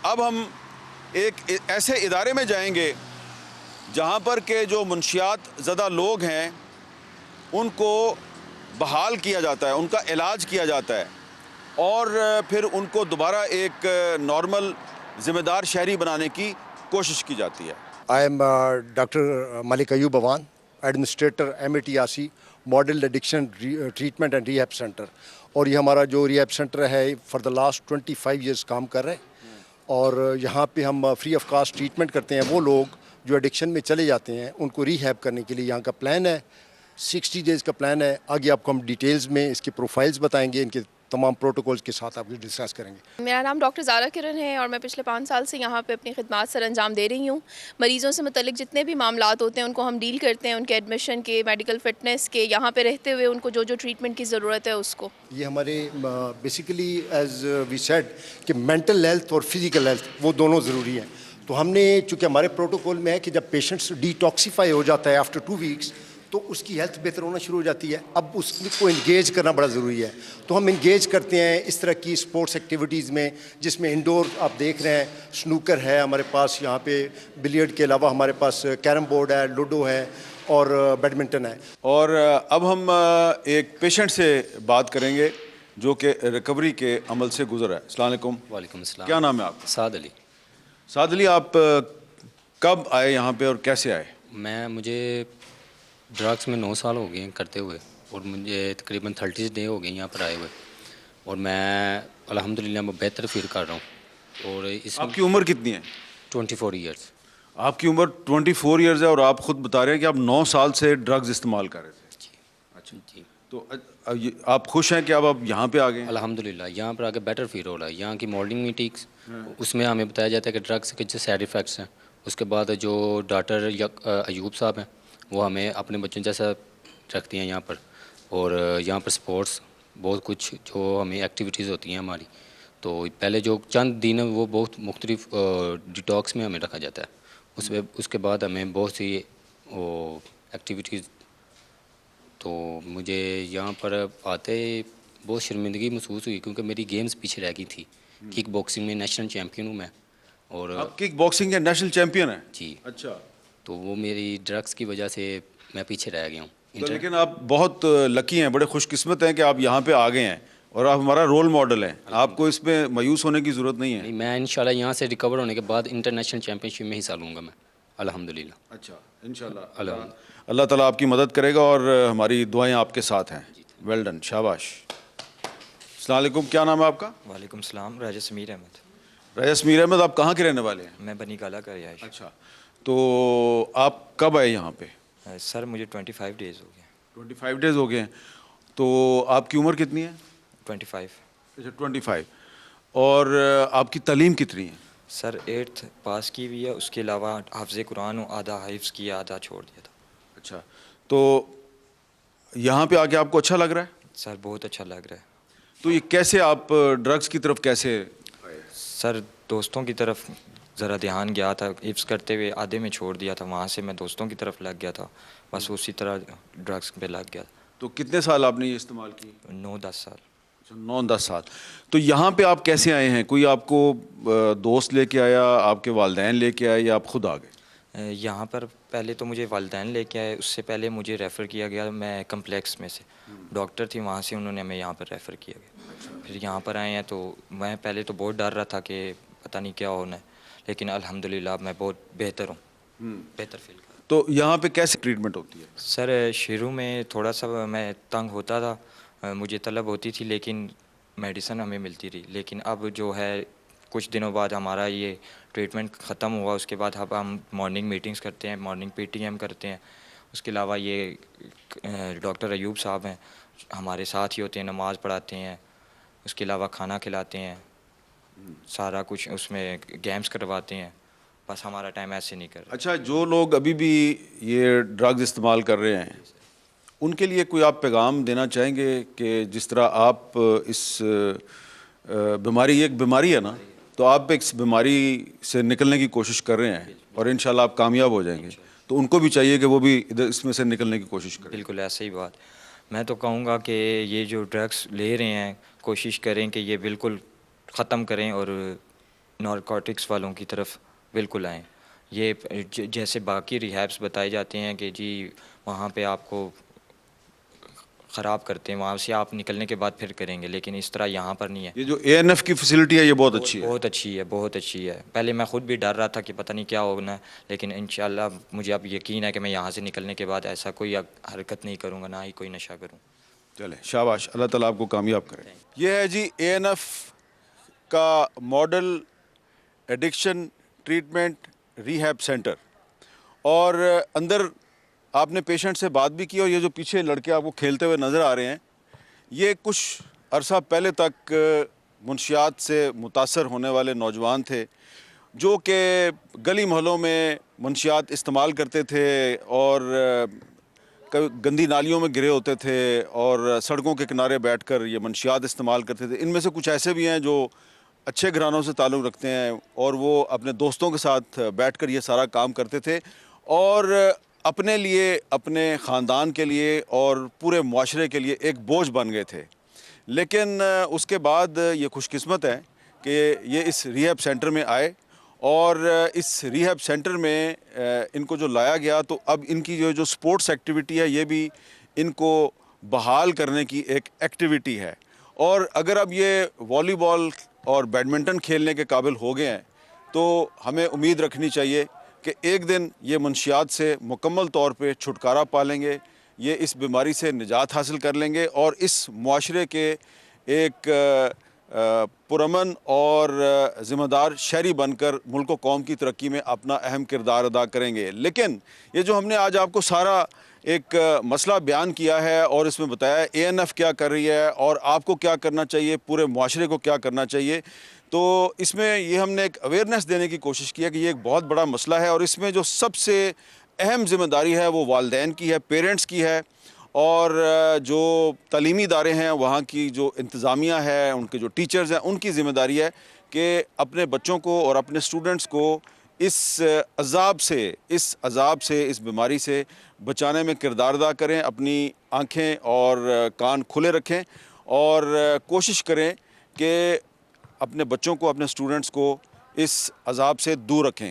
अब हम एक ऐसे इदारे में जाएंगे जहाँ पर के जो मुनशियात ज़दा लोग हैं उनको बहाल किया जाता है, उनका इलाज किया जाता है और फिर उनको दोबारा एक नॉर्मल ज़िम्मेदार शहरी बनाने की कोशिश की जाती है। I am Dr. Malik Ayub Awan, Administrator MATRC model addiction treatment and rehab centre. और ये हमारा जो रिहैब सेंटर है फॉर द लास्ट 25 ईयर्स काम कर रहे हैं और यहाँ पे हम फ्री ऑफ कास्ट ट्रीटमेंट करते हैं। वो लोग जो एडिक्शन में चले जाते हैं उनको रिहैब करने के लिए यहाँ का प्लान है, 60 डेज़ का प्लान है। आगे आपको हम डिटेल्स में इसके प्रोफाइल्स बताएंगे, इनके तमाम प्रोटोकॉल्स के साथ आपको डिस्कस करेंगे। मेरा नाम डॉक्टर ज़ारा किरण है और मैं पिछले 5 साल से यहाँ पे अपनी खिदमात सर अंजाम दे रही हूँ। मरीज़ों से मुतल्लिक जितने भी मामलात होते हैं उनको हम डील करते हैं, उनके एडमिशन के, मेडिकल फ़िटनेस के, यहाँ पे रहते हुए उनको जो जो ट्रीटमेंट की ज़रूरत है उसको। ये हमारे बेसिकली एज वी सेड कि मेंटल हेल्थ और फिज़िकल हेल्थ वो दोनों ज़रूरी हैं। तो हमने चूँकि हमारे प्रोटोकॉल में है कि जब पेशेंट्स डिटॉक्सीफाई हो जाता है आफ्टर 2 वीक्स तो उसकी हेल्थ बेहतर होना शुरू हो जाती है। अब उसको इंगेज करना बड़ा ज़रूरी है, तो हम इंगेज करते हैं इस तरह की स्पोर्ट्स एक्टिविटीज़ में, जिसमें इंडोर आप देख रहे हैं स्नूकर है हमारे पास, यहाँ पे बिलियर्ड के अलावा हमारे पास कैरम बोर्ड है, लूडो है और बैडमिंटन है। और अब हम एक पेशेंट से बात करेंगे जो कि रिकवरी के अमल से गुजर है। अस्सलाम वालेकुम। वालेकुम अस्सलाम। क्या नाम है आपका? साद अली। साद अली, आप कब आए यहाँ पे और कैसे आए? मुझे ड्रग्स में 9 साल हो गए हैं करते हुए और मुझे तकरीबन 30 डे हो गए यहाँ पर आए हुए और मैं अल्हम्दुलिल्लाह मैं बेहतर फील कर रहा हूँ। और इस आपकी उम्र कितनी है? 24 ईयर्स। आपकी उम्र 24 ईयर्स है और आप ख़ुद बता रहे हैं कि आप 9 साल से ड्रग्स इस्तेमाल कर रहे थे। जी अच्छा जी। तो आप खुश हैं कि अब आप यहाँ पे आ गए? अल्हम्दुलिल्लाह यहाँ पर आके बेटर फील हो रहा है। यहाँ की मॉर्निंग मीटिंग्स उसमें हमें बताया जाता है कि ड्रग्स के जो साइड इफ़ेक्ट्स हैं, उसके बाद जो डॉक्टर अयूब साहब हैं वो हमें अपने बच्चों जैसा रखती हैं यहाँ पर। और यहाँ पर स्पोर्ट्स बहुत कुछ जो हमें एक्टिविटीज़ होती हैं हमारी, तो पहले जो चंद दिन है वो बहुत मुख्तलिफ डिटॉक्स में हमें रखा जाता है। उसके बाद हमें बहुत सी वो एक्टिविटीज़, तो मुझे यहाँ पर आते बहुत शर्मिंदगी महसूस हुई क्योंकि मेरी गेम्स पीछे रह गई थी। किक बॉक्सिंग में नेशनल चैम्पियन हूँ मैं। और आप किक बॉक्सिंग के नेशनल चैम्पियन हैं? जी। अच्छा। तो वो मेरी ड्रग्स की वजह से मैं पीछे रह गया हूँ। तो लेकिन आप बहुत लकी हैं, बड़े खुशकिस्मत हैं कि आप यहाँ पे आ गए हैं और आप हमारा रोल मॉडल हैं। आपको इसमें मायूस होने की ज़रूरत नहीं है। नहीं, मैं इंशाल्लाह यहाँ से रिकवर होने के बाद इंटरनेशनल चैम्पियनशिप में हिस्सा लूँगा मैं, अल्हम्दुलिल्लाह। अच्छा, इंशाल्लाह अल्लाह ताला आपकी मदद करेगा और हमारी दुआएं आपके साथ हैं। वेल डन, शाबाश। अस्सलाम वालेकुम, क्या नाम है आपका? वालेकुम सलाम, राजा समीर अहमद। राजा समीर अहमद, आप कहाँ के रहने वाले हैं? मैं बनी गाला का रिहायश। अच्छा, तो आप कब आए यहाँ पे? सर मुझे 25 डेज़ हो गए। 25 डेज़ हो गए हैं। तो आपकी उम्र कितनी है? 25। अच्छा, 25। और आपकी तालीम कितनी है? सर 8th पास की हुई है, उसके अलावा हाफ़िज़ कुरान आधा हिफ्ज़ किया, आधा छोड़ दिया था। अच्छा, तो यहाँ पे आके आपको अच्छा लग रहा है? सर बहुत अच्छा लग रहा है। तो ये कैसे आप ड्रग्स की तरफ कैसे आए? सर दोस्तों की तरफ ज़रा ध्यान गया था, हिफ्ज़ करते हुए आधे में छोड़ दिया था, वहाँ से मैं दोस्तों की तरफ लग गया था, बस उसी तरह ड्रग्स पे लग गया। तो कितने साल आपने ये इस्तेमाल की? 9-10 साल। अच्छा, 9-10 साल। तो यहाँ पे आप कैसे आए हैं? कोई आपको दोस्त लेके आया, आपके वालिदैन लेके आए या आप खुद आ गए? यहाँ पर पहले तो मुझे वालिदैन लेके आए, उससे पहले मुझे रेफ़र किया गया, मैं कम्प्लेक्स में से डॉक्टर थी वहाँ से, उन्होंने हमें यहाँ पर रेफ़र किया गया। फिर यहाँ पर आए हैं तो मैं पहले तो बहुत डर रहा था कि पता नहीं क्या होना है, लेकिन अल्हम्दुलिल्लाह मैं बहुत बेहतर हूँ, बेहतर फील कर। तो यहाँ पे कैसे ट्रीटमेंट होती है? सर शुरू में थोड़ा सा मैं तंग होता था, मुझे तलब होती थी, लेकिन मेडिसिन हमें मिलती रही। लेकिन अब जो है कुछ दिनों बाद हमारा ये ट्रीटमेंट ख़त्म हुआ, उसके बाद अब हम मॉर्निंग मीटिंग्स करते हैं, मॉर्निंग पीटीएम करते हैं। उसके अलावा ये डॉक्टर अयूब साहब हैं हमारे साथ ही होते हैं, नमाज़ पढ़ाते हैं, उसके अलावा खाना खिलाते हैं, सारा कुछ उसमें गेम्स करवाते हैं। बस हमारा टाइम ऐसे नहीं कर रहा। अच्छा, जो लोग अभी भी ये ड्रग्स इस्तेमाल कर रहे हैं उनके लिए कोई आप पैगाम देना चाहेंगे कि जिस तरह आप इस बीमारी, एक बीमारी है ना, तो आप इस बीमारी से निकलने की कोशिश कर रहे हैं और इंशाल्लाह आप कामयाब हो जाएंगे, तो उनको भी चाहिए कि वो भी इधर इसमें से निकलने की कोशिश करें। बिल्कुल ऐसे ही बात। मैं तो कहूँगा कि ये जो ड्रग्स ले रहे हैं कोशिश करें कि ये बिल्कुल ख़त्म करें और नारकोटिक्स वालों की तरफ बिल्कुल आएँ। ये जैसे बाकी रिहैब्स बताए जाते हैं कि जी वहाँ पे आपको ख़राब करते हैं, वहाँ से आप निकलने के बाद फिर करेंगे, लेकिन इस तरह यहाँ पर नहीं है। ये जो ANF की फैसिलिटी है ये बहुत अच्छी है। बहुत अच्छी है, बहुत अच्छी है। पहले मैं ख़ुद भी डर रहा था कि पता नहीं क्या होना है, लेकिन इंशाल्लाह मुझे अब यकीन है कि मैं यहाँ से निकलने के बाद ऐसा कोई हरकत नहीं करूँगा, ना ही कोई नशा करूँ। चलें, शाबाश, अल्लाह ताला आपको कामयाब करे। ये है जी ANF का model addiction treatment rehab centre, और अंदर आपने पेशेंट से बात भी की, और ये जो पीछे लड़के आपको खेलते हुए नज़र आ रहे हैं ये कुछ अरसा पहले तक मुनशियात से मुतासर होने वाले नौजवान थे जो कि गली मोहल्लों में मुनशियात इस्तेमाल करते थे और कभी गंदी नालियों में गिरे होते थे और सड़कों के किनारे बैठकर ये मंशियात इस्तेमाल करते थे। इनमें से कुछ ऐसे भी हैं जो अच्छे घरानों से ताल्लुक़ रखते हैं और वो अपने दोस्तों के साथ बैठकर ये सारा काम करते थे और अपने लिए, अपने ख़ानदान के लिए और पूरे मुआशरे के लिए एक बोझ बन गए थे। लेकिन उसके बाद ये खुशकिस्मत है कि ये इस रिहैब सेंटर में आए और इस रिहैब सेंटर में इनको जो लाया गया, तो अब इनकी जो स्पोर्ट्स एक्टिविटी है ये भी इनको बहाल करने की एक एक्टिविटी है। और अगर अब ये वॉलीबॉल और बैडमिंटन खेलने के काबिल हो गए हैं तो हमें उम्मीद रखनी चाहिए कि एक दिन ये मुनशियात से मुकम्मल तौर पे छुटकारा पा लेंगे, ये इस बीमारी से निजात हासिल कर लेंगे और इस मुआशरे के एक पुरअमन और ज़िम्मेदार शहरी बनकर मुल्क व कौम की तरक्की में अपना अहम किरदार अदा करेंगे। लेकिन ये जो हमने आज आपको सारा एक मसला बयान किया है और इसमें बताया है ANF क्या कर रही है और आपको क्या करना चाहिए, पूरे मुआशरे को क्या करना चाहिए, तो इसमें ये हमने एक अवेयरनेस देने की कोशिश की है कि ये एक बहुत बड़ा मसला है और इसमें जो सबसे अहम ज़िम्मेदारी है वो वालिदैन की है, पेरेंट्स की है, और जो तालीमी इदारे हैं वहाँ की जो इंतज़ामिया है, उनके जो टीचर्स हैं, उनकी ज़िम्मेदारी है कि अपने बच्चों को और अपने स्टूडेंट्स को इस अज़ाब से, इस बीमारी से बचाने में किरदार अदा करें, अपनी आँखें और कान खुले रखें और कोशिश करें कि अपने बच्चों को, अपने स्टूडेंट्स को इस अज़ाब से दूर रखें।